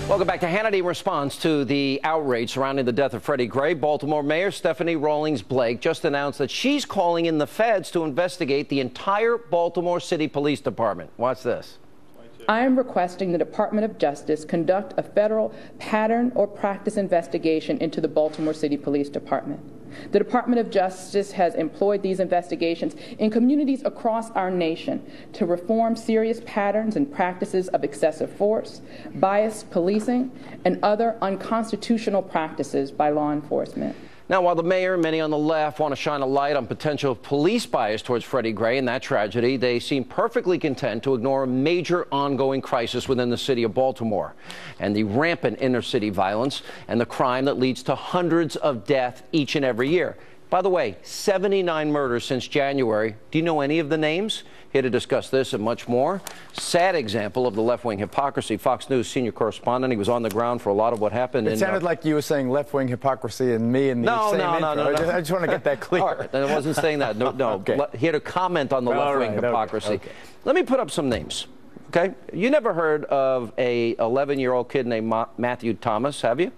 Welcome back to Hannity. In response to the outrage surrounding the death of Freddie Gray, Baltimore Mayor Stephanie Rawlings Blake just announced that she's calling in the feds to investigate the entire Baltimore City Police Department. Watch this. I am requesting the Department of Justice conduct a federal pattern or practice investigation into the Baltimore City Police Department. The Department of Justice has employed these investigations in communities across our nation to reform serious patterns and practices of excessive force, biased policing, and other unconstitutional practices by law enforcement. Now, while the mayor and many on the left want to shine a light on potential police bias towards Freddie Gray and that tragedy, they seem perfectly content to ignore a major ongoing crisis within the city of Baltimore and the rampant inner-city violence and the crime that leads to hundreds of deaths each and every year. By the way, 79 murders since January. Do you know any of the names? Here to discuss this and much more. Sad example of the left-wing hypocrisy. Fox News senior correspondent. He was on the ground for a lot of what happened. It sounded like you were saying left-wing hypocrisy and me in the same intro. I just want to get that clear. All right, I wasn't saying that. No. Okay. Here to comment on the left-wing hypocrisy. Okay. Let me put up some names. Okay? You never heard of a 11-year-old kid named Matthew Thomas, have you?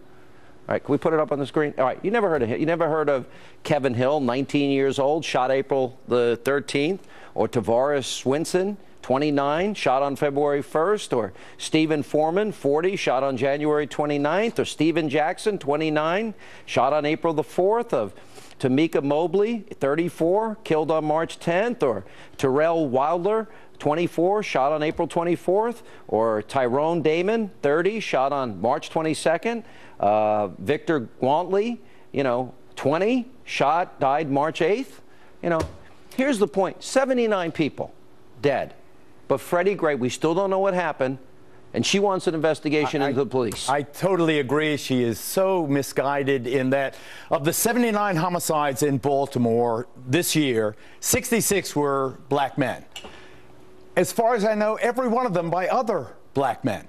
All right, can we put it up on the screen? All right, you never heard of him. You never heard of Kevin Hill, 19 years old, shot April the 13th, or Tavares Swinson, 29, shot on February 1st, or Stephen Foreman, 40, shot on January 29th, or Stephen Jackson, 29, shot on April the 4th, of Tamika Mobley, 34, killed on March 10th, or Terrell Wilder, 24, shot on April 24th, or Tyrone Damon, 30, shot on March 22nd, Victor Gwantley, 20, shot, died March 8th. Here's the point, 79 people dead. But Freddie Gray, we still don't know what happened, and she wants an investigation into the police. I totally agree. She is so misguided in that of the 79 homicides in Baltimore this year, 66 were black men. As far as I know, every one of them by other black men.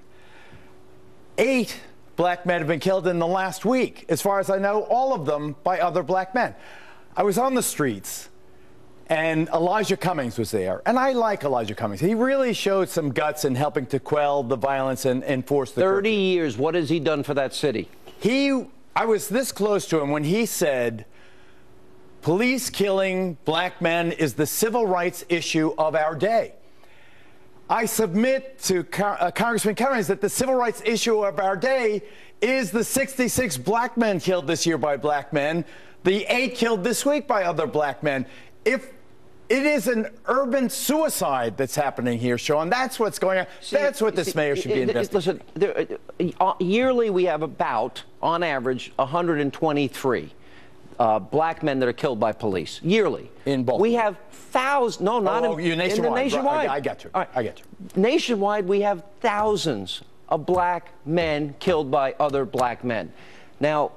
8 black men have been killed in the last week. As far as I know, all of them by other black men. I was on the streets, and Elijah Cummings was there. And I like Elijah Cummings. He really showed some guts in helping to quell the violence and enforce the 30 years. What has he done for that city? I was this close to him when he said, police killing black men is the civil rights issue of our day. I submit to Congressman Cummings that the civil rights issue of our day is the 66 black men killed this year by black men, the 8 killed this week by other black men. If it is an urban suicide that's happening here, Sean, that's what's going on. That's what this mayor should be investigating. Listen, yearly we have about, on average, 123 black men that are killed by police yearly. In Baltimore. We have thousands. No, not nationwide. Nationwide. I got you. Right. I get you. Nationwide, we have thousands of black men killed by other black men. Now,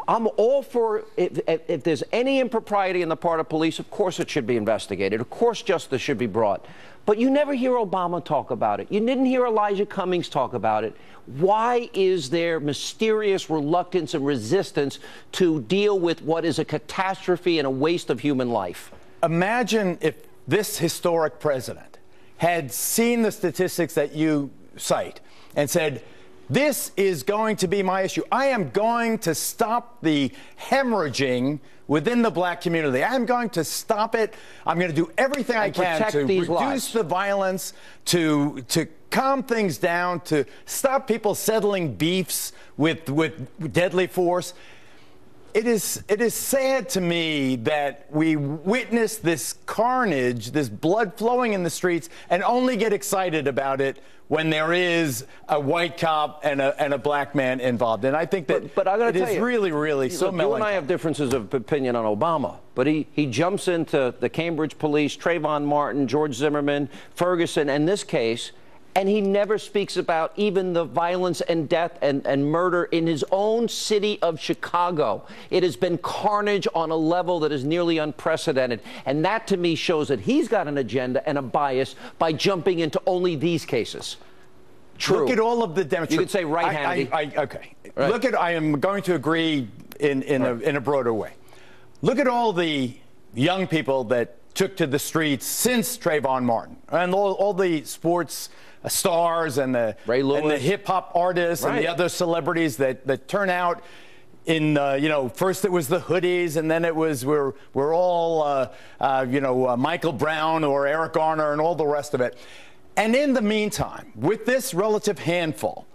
I'm all for if there's any impropriety in the part of police, of course it should be investigated. Of course justice should be brought. But you never hear Obama talk about it. You didn't hear Elijah Cummings talk about it. Why is there mysterious reluctance and resistance to deal with what is a catastrophe and a waste of human life? Imagine if this historic president had seen the statistics that you cite and said, this is going to be my issue. I am going to stop the hemorrhaging within the black community. I'm going to stop it. I'm going to do everything I can to reduce the violence, to calm things down, to stop people settling beefs with deadly force. It is sad to me that we witness this carnage, this blood flowing in the streets, and only get excited about it when there is a white cop and a black man involved. And I think that but I gotta tell you, really so melancholy. You and I have differences of opinion on Obama, but he jumps into the Cambridge police, Trayvon Martin, George Zimmerman, Ferguson, and this case, and he never speaks about even the violence and death and murder in his own city of Chicago. It has been carnage on a level that is nearly unprecedented. And that, to me, shows that he's got an agenda and a bias by jumping into only these cases. True. Look at all of the demonstrations. You could say right-handed. Okay. Right. I am going to agree in a broader way. Look at all the young people that took to the streets since Trayvon Martin, and all the sports stars and the hip hop artists and the other celebrities that turn out in, first it was the hoodies, and then it was we're all Michael Brown or Eric Garner and all the rest of it. And in the meantime, with this relative handful,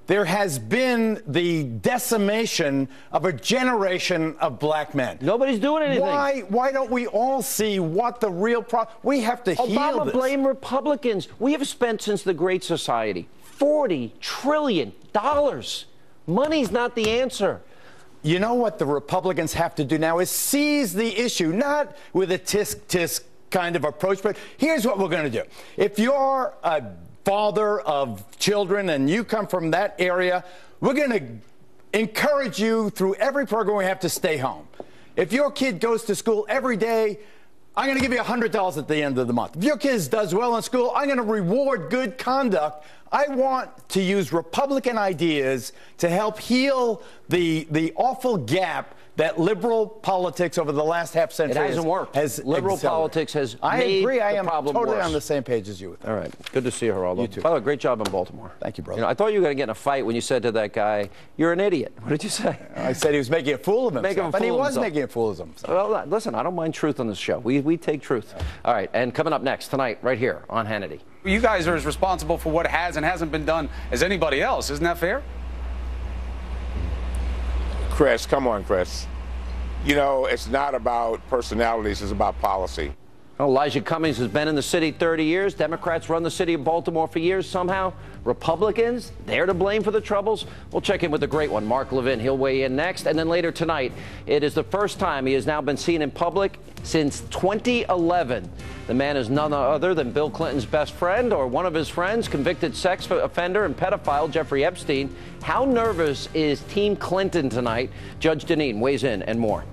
there has been the decimation of a generation of black men. Nobody's doing anything. Why don't we all see what the real problem? We have to heal this. Obama blamed Republicans. We have spent since the Great Society $40 trillion. Money's not the answer. You know what the Republicans have to do now is seize the issue, not with a tisk-tisk kind of approach, but here's what we're going to do. If you're a father of children and you come from that area, we're going to encourage you through every program we have to stay home. If your kid goes to school every day, I'm going to give you $100 at the end of the month. If your kid does well in school, I'm going to reward good conduct. I want to use Republican ideas to help heal the awful gap that liberal politics over the last half century hasn't worked. Liberal politics has made the problem worse. I am totally on the same page as you with that. All right. Good to see you, Geraldo. You too. By the way, great job in Baltimore. Thank you, brother. I thought you were going to get in a fight when you said to that guy, "You're an idiot." What did you say? I said he was making a fool of himself. And he was making a fool of himself. Well, listen, I don't mind truth on this show. We take truth. All right. And coming up next tonight, right here on Hannity. You guys are as responsible for what has and hasn't been done as anybody else. Isn't that fair? Chris, come on, Chris. You know, it's not about personalities, it's about policy. Elijah Cummings has been in the city 30 years. Democrats run the city of Baltimore for years somehow. Republicans, they're to blame for the troubles. We'll check in with the great one, Mark Levin. He'll weigh in next. And then later tonight, it is the first time he has now been seen in public since 2011. The man is none other than Bill Clinton's best friend or one of his friends, convicted sex offender and pedophile Jeffrey Epstein. How nervous is Team Clinton tonight? Judge Deneen weighs in and more.